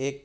1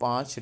5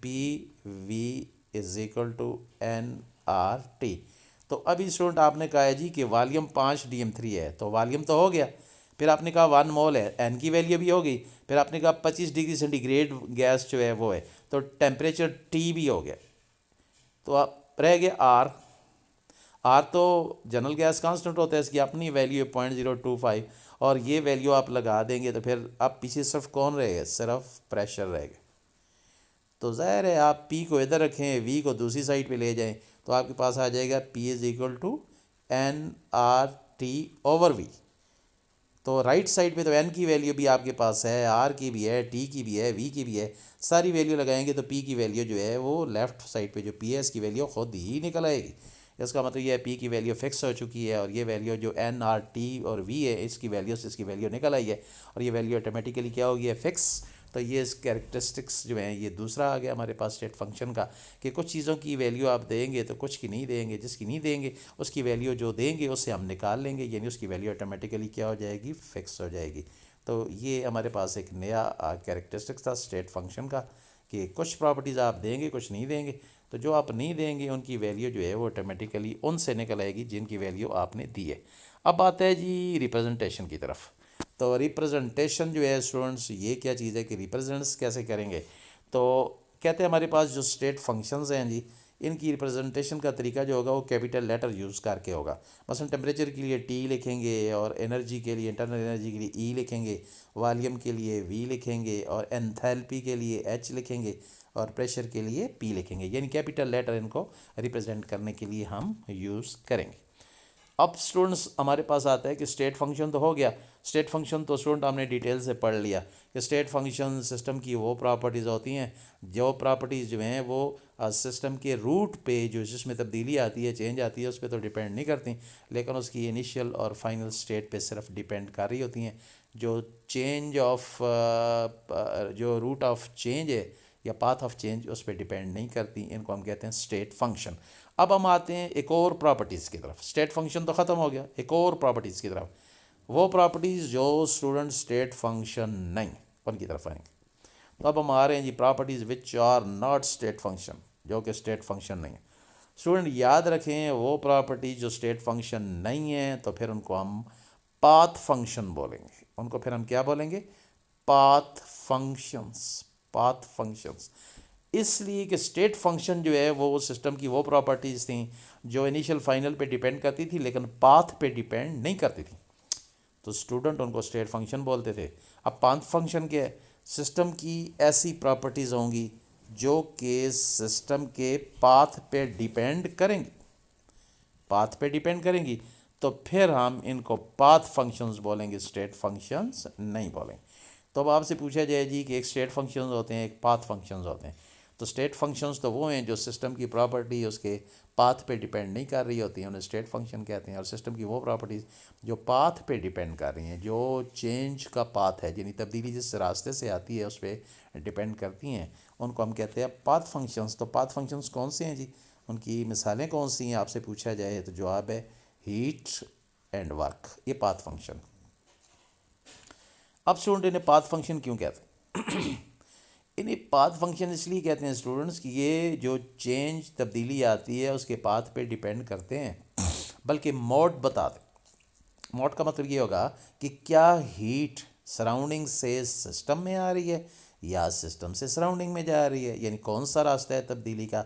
PV is equal to N are t. تو ابھی student آپ نے کہا ہے جی کہ والیوم 5 DM3 ہے، تو والیوم تو ہو گیا. پھر آپ نے کہا 1 مول ہے، این کی ویلیو بھی ہو گئی. پھر آپ نے کہا 25 ڈگری سینٹی گریڈ گیس جو ہے وہ ہے، تو ٹیمپریچر ٹی بھی ہو گیا. تو آپ رہ گیا آر. آر تو جنرل گیس کانسٹنٹ ہوتا ہے، اس کی اپنی ویلیو 0.025، اور یہ ویلیو آپ لگا دیں گے تو پھر اب پیچھے صرف کون رہے گا؟ صرف پریشر رہے گا. تو ظاہر ہے آپ پی کو ادھر رکھیں، وی کو دوسری سائڈ پہ لے جائیں، تو آپ کے پاس آ جائے گا P is equal to N are T over V. تو رائٹ سائڈ پہ تو این کی ویلیو بھی آپ کے پاس ہے، آر کی بھی ہے، ٹی کی بھی ہے، وی کی بھی ہے. ساری ویلیو لگائیں گے تو پی کی ویلیو جو ہے وہ لیفٹ سائڈ پہ جو پی ہے اس کی ویلیو خود ہی نکل آئے گی. اس کا مطلب یہ ہے پی کی ویلیو فکس ہو چکی ہے، اور یہ ویلیو جو این آر ٹی اور وی ہے اس کی ویلیو سے اس کی ویلیو نکل آئی ہے، اور یہ ویلیو آٹومیٹیکلی کیا ہوگی ہے؟ فکس. تو یہ اس کیریکٹرسٹکس جو ہیں یہ دوسرا آ گیا ہمارے پاس اسٹیٹ فنکشن کا، کہ کچھ چیزوں کی ویلیو آپ دیں گے تو کچھ کی نہیں دیں گے، جس کی نہیں دیں گے اس کی ویلیو جو دیں گے اس سے ہم نکال لیں گے، یعنی اس کی ویلیو آٹومیٹیکلی کیا ہو جائے گی؟ فکس ہو جائے گی. تو یہ ہمارے پاس ایک نیا کیریکٹرسٹکس تھا اسٹیٹ فنکشن کا، کہ کچھ پراپرٹیز آپ دیں گے کچھ نہیں دیں گے، تو جو آپ نہیں دیں گے ان کی ویلیو جو ہے وہ آٹومیٹیکلی ان سے نکل آئے گی جن کی ویلیو آپ نے دی ہے. اب آتا ہے جی ریپرزنٹیشن کی طرف. تو ریپرزنٹیشن جو ہے اسٹوڈنٹس یہ کیا چیز ہے کہ ریپرزنٹس کیسے کریں گے؟ تو کہتے ہیں ہمارے پاس جو اسٹیٹ فنکشنز ہیں جی، ان کی ریپرزنٹیشن کا طریقہ جو ہوگا وہ کیپیٹل لیٹر یوز کر کے ہوگا. مثلا ٹیمپریچر کے لیے ٹی لکھیں گے، اور انرجی کے لیے انٹرنل انرجی کے لیے ای لکھیں گے، والیوم کے لیے وی لکھیں گے، اور انتھیلپی کے لیے ایچ لکھیں گے، اور پریشر کے لیے پی لکھیں گے. یعنی کیپیٹل لیٹر ان کو ریپرزینٹ کرنے کے لیے ہم یوز کریں گے. اب اسٹوڈنٹس ہمارے پاس آتا ہے کہ اسٹیٹ فنکشن تو ہو گیا. اسٹیٹ فنکشن تو اسٹوڈنٹ ہم نے ڈیٹیل سے پڑھ لیا کہ اسٹیٹ فنکشن سسٹم کی وہ پراپرٹیز ہوتی ہیں جو پراپرٹیز جو ہیں وہ سسٹم کے روٹ پہ جو جس میں تبدیلی آتی ہے، چینج آتی ہے، اس پہ تو ڈیپینڈ نہیں کرتی، لیکن اس کی انیشیل اور فائنل اسٹیٹ پہ صرف ڈیپینڈ کر رہی ہوتی ہیں. جو چینج آف جو روٹ آف چینج ہے یا پاتھ آف چینج اس پہ ڈیپینڈ نہیں کرتی، ان کو ہم کہتے ہیں اسٹیٹ فنکشن. اب ہم آتے ہیں ایک اور پراپرٹیز کی طرف. اسٹیٹ فنکشن تو ختم ہو گیا، ایک اور پراپرٹیز کی طرف. وہ پراپرٹیز جو اسٹوڈنٹ اسٹیٹ فنکشن نہیں، ان کی طرف آئیں گے. تو اب ہم آ رہے ہیں جی properties which are not state function, جو کہ اسٹیٹ فنکشن نہیں ہے. اسٹوڈنٹ یاد رکھیں وہ پراپرٹیز جو اسٹیٹ فنکشن نہیں ہیں تو پھر ان کو ہم پاتھ فنکشن بولیں گے. ان کو پھر ہم کیا بولیں گے؟ Path functions. پاتھ فنکشنس اس لیے کہ اسٹیٹ فنکشن جو ہے وہ سسٹم کی وہ پراپرٹیز تھیں جو انیشیل فائنل پہ ڈیپینڈ کرتی تھی لیکن پاتھ پہ ڈیپینڈ نہیں کرتی تھی، تو اسٹوڈنٹ ان کو اسٹیٹ فنکشن بولتے تھے. اب پاتھ فنکشن کیا ہے؟ سسٹم کی ایسی پراپرٹیز ہوں گی جو کہ سسٹم کے پاتھ پہ ڈیپینڈ کریں گی، پاتھ پہ ڈیپینڈ کریں گی، تو پھر ہم ان کو پاتھ فنکشنز بولیں گے، اسٹیٹ فنکشنز نہیں بولیں گے. تو اب آپ سے پوچھا جائے جی کہ ایک اسٹیٹ فنکشنز ہوتے ہیں ایک پاتھ فنکشنز ہوتے ہیں. تو اسٹیٹ فنکشنز تو وہ ہیں جو سسٹم کی پراپرٹی اس کے پاتھ پہ ڈیپینڈ نہیں کر رہی ہوتی ہیں، انہیں اسٹیٹ فنکشن کہتے ہیں. اور سسٹم کی وہ پراپرٹیز جو پاتھ پہ ڈیپینڈ کر رہی ہیں، جو چینج کا پاتھ ہے، یعنی تبدیلی جس راستے سے آتی ہے اس پہ ڈیپینڈ کرتی ہیں، ان کو ہم کہتے ہیں پاتھ فنکشنز. تو پاتھ فنکشنز کون سے ہیں جی؟ ان کی مثالیں کون سی ہیں آپ سے پوچھا جائے تو جواب ہے ہیٹ اینڈ ورک. یہ پاتھ فنکشن. اب اسٹوڈنٹ انہیں پاتھ فنکشن کیوں کہتے ہیں؟ انہیں پاتھ فنکشن اس لیے کہتے ہیں اسٹوڈنٹس کہ یہ جو چینج تبدیلی آتی ہے اس کے پاتھ پہ ڈیپینڈ کرتے ہیں، بلکہ موڈ بتا دیں. موڈ کا مطلب یہ ہوگا کہ کیا ہیٹ سراؤنڈنگ سے سسٹم میں آ رہی ہے یا سسٹم سے سراؤنڈنگ میں جا رہی ہے، یعنی کون سا راستہ ہے تبدیلی کا.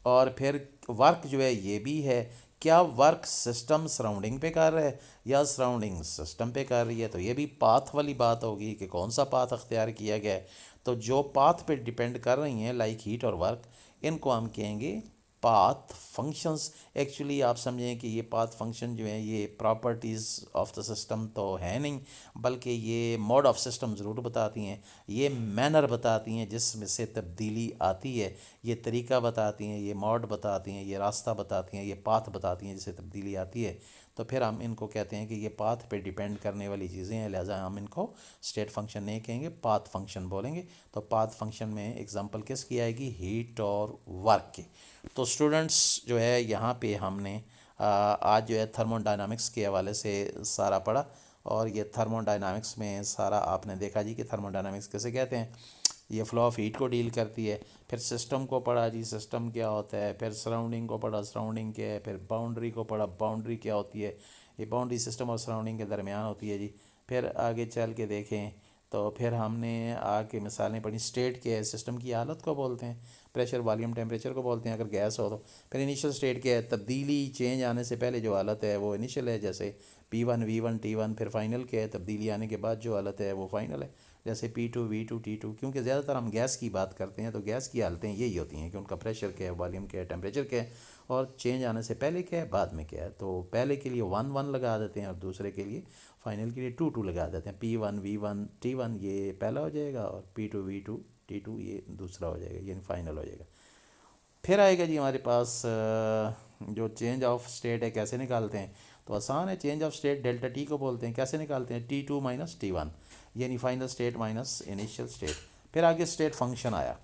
اور پھر ورک جو ہے یہ بھی ہے، کیا ورک سسٹم سراؤنڈنگ پہ کر رہا ہے یا سراؤنڈنگ سسٹم پہ کر رہی ہے. تو یہ بھی پاتھ والی بات ہوگی کہ کون سا پاتھ اختیار کیا گیا ہے. تو جو پاتھ پہ ڈیپینڈ کر رہی ہیں لائک ہیٹ اور ورک، ان کو ہم کہیں گے پاتھ فنکشنز. ایکچولی آپ سمجھیں کہ یہ پاتھ فنکشن جو ہیں یہ پراپرٹیز آف دا سسٹم تو ہے نہیں، بلکہ یہ موڈ آف سسٹم ضرور بتاتی ہیں، یہ مینر بتاتی ہیں جس میں سے تبدیلی آتی ہے، یہ طریقہ بتاتی ہیں، یہ موڈ بتاتی ہیں، یہ راستہ بتاتی ہیں، یہ پاتھ بتاتی ہیں جس سے تبدیلی آتی ہے. تو پھر ہم ان کو کہتے ہیں کہ یہ پاتھ پہ ڈیپینڈ کرنے والی چیزیں ہیں، لہٰذا ہم ان کو اسٹیٹ فنکشن نہیں کہیں گے، پاتھ فنکشن بولیں گے. تو پاتھ فنکشن میں اگزامپل کس کی آئے گی؟ ہیٹ اور ورک کی. تو اسٹوڈنٹس جو ہے یہاں پہ ہم نے آج جو ہے تھرمو ڈائنامکس کے حوالے سے سارا پڑھا، اور یہ تھرمو ڈائنامکس میں سارا آپ نے دیکھا جی کہ تھرمو ڈائنامکس کیسے کہتے ہیں یہ فلو آف ہیٹ کو ڈیل کرتی ہے. پھر سسٹم کو پڑھا جی سسٹم کیا ہوتا ہے. پھر سراؤنڈنگ کو پڑھا سراؤنڈنگ کیا ہے. پھر باؤنڈری کو پڑھا باؤنڈری کیا ہوتی ہے. یہ باؤنڈری سسٹم اور سراؤنڈنگ کے درمیان ہوتی ہے جی. پھر آگے چل کے دیکھیں تو پھر ہم نے آ کے مثالیں پڑھی. اسٹیٹ کیا ہے, سسٹم کی حالت کو بولتے ہیں. پریشر والیوم ٹیمپریچر کو بولتے ہیں اگر گیس ہو تو. پھر انیشیل اسٹیٹ کیا ہے, تبدیلی چینج آنے سے پہلے جو حالت ہے وہ انیشیل ہے, جیسے P1 V1 T1. پھر فائنل کیا ہے, تبدیلی آنے کے بعد جو حالت ہے وہ فائنل ہے, جیسے P2 V2 T2. کیونکہ زیادہ تر ہم گیس کی بات کرتے ہیں تو گیس کی حالتیں یہی ہوتی ہیں کہ ان کا پریشر کیا ہے, والیوم کیا ہے, ٹیمپریچر کیا ہے, اور چینج آنے سے پہلے کیا ہے بعد میں کیا ہے. تو پہلے کے لیے 1 1 لگا دیتے ہیں اور دوسرے کے لیے فائنل کے لیے 2 2 لگا دیتے ہیں. P1 V1 T1 یہ پہلا ہو جائے گا, اور P2 V2 T2 یہ دوسرا ہو جائے گا, یعنی فائنل ہو جائے گا. پھر آئے گا جی ہمارے پاس جو چینج آف اسٹیٹ ہے کیسے نکالتے ہیں. تو آسان ہے, change of state delta T کو بولتے ہیں. کیسے نکالتے ہیں, T2 مائنس T1, یعنی final state minus initial state. پھر آگے اسٹیٹ فنکشن آیا.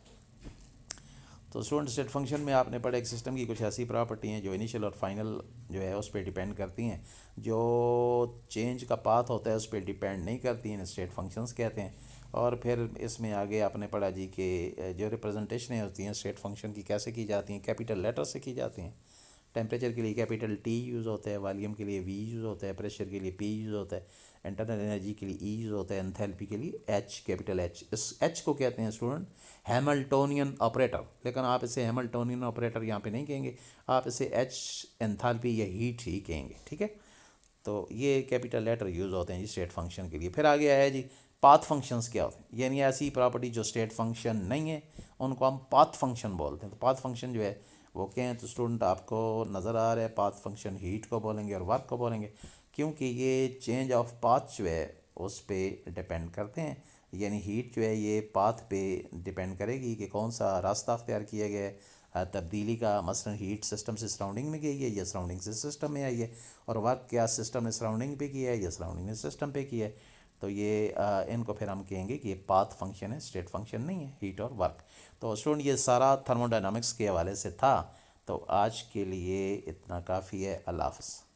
تو اسٹوڈنٹ اسٹیٹ فنکشن میں آپ نے پڑھا ایک سسٹم کی کچھ ایسی پراپرٹی ہیں جو انیشیل اور فائنل جو ہے اس پہ ڈیپینڈ کرتی ہیں. جو چینج کا پاتھ ہوتا ہے اس پہ ڈیپینڈ نہیں کرتی ہیں, اسٹیٹ فنکشنز کہتے ہیں. اور پھر اس میں آگے آپ نے پڑھا جی کہ جو ریپرزنٹیشنیں ہوتی ہیں اسٹیٹ فنکشن کی کیسے کی جاتی ہیں, کیپیٹل لیٹر سے کی جاتی ہیں. ٹیمپریچر کے لیے کیپیٹل ٹی یوز ہوتا ہے, والیوم کے لیے وی یوز ہوتا ہے, پریشر کے لیے پی یوز ہوتا ہے, انٹرنل انرجی کے لیے ای یوز ہوتا ہے, انتھیلپی کے لیے ایچ, کیپیٹل ایچ. اس ایچ کو کہتے ہیں اسٹوڈنٹ ہیملٹونین آپریٹر. لیکن آپ اسے ہیملٹونین آپریٹر یہاں پہ نہیں کہیں گے, آپ اسے ایچ انتھالپی یا ہیٹ ہی کہیں گے, ٹھیک ہے. تو یہ کیپیٹل لیٹر یوز ہوتے ہیں جی اسٹیٹ فنکشن کے لیے. پھر آگے آیا جی پاتھ فنکشنز کیا ہوتے ہیں, یعنی ایسی پراپرٹی جو اسٹیٹ فنکشن نہیں ہے ان کو ہم پاتھ فنکشن بولتے ہیں. تو پاتھ فنکشن جو ہے وہ کیا ہیں, تو اسٹوڈنٹ آپ کو نظر آ رہا ہے پاتھ فنکشن ہیٹ کو بولیں گے اور ورک کو بولیں گے, کیونکہ یہ چینج آف پاتھ جو ہے اس پہ ڈپینڈ کرتے ہیں. یعنی ہیٹ جو ہے یہ پاتھ پہ ڈپینڈ کرے گی کہ کون سا راستہ اختیار کیا گیا ہے تبدیلی کا. مثلا ہیٹ سسٹم سے سراؤنڈنگ میں گئی ہے یا سراؤنڈنگ سے سسٹم میں آئی ہے, اور ورک کیا سسٹم نے سراؤنڈنگ پہ کیا ہے یا سراؤنڈنگ نے سسٹم پہ کیا ہے. تو یہ ان کو پھر ہم کہیں گے کہ یہ پاتھ فنکشن ہے, اسٹیٹ فنکشن نہیں ہے, ہیٹ اور ورک. تو اسٹوڈنٹ یہ سارا تھرمو ڈائنامکس کے حوالے سے تھا. تو آج کے لیے اتنا کافی ہے. اللہ حافظ.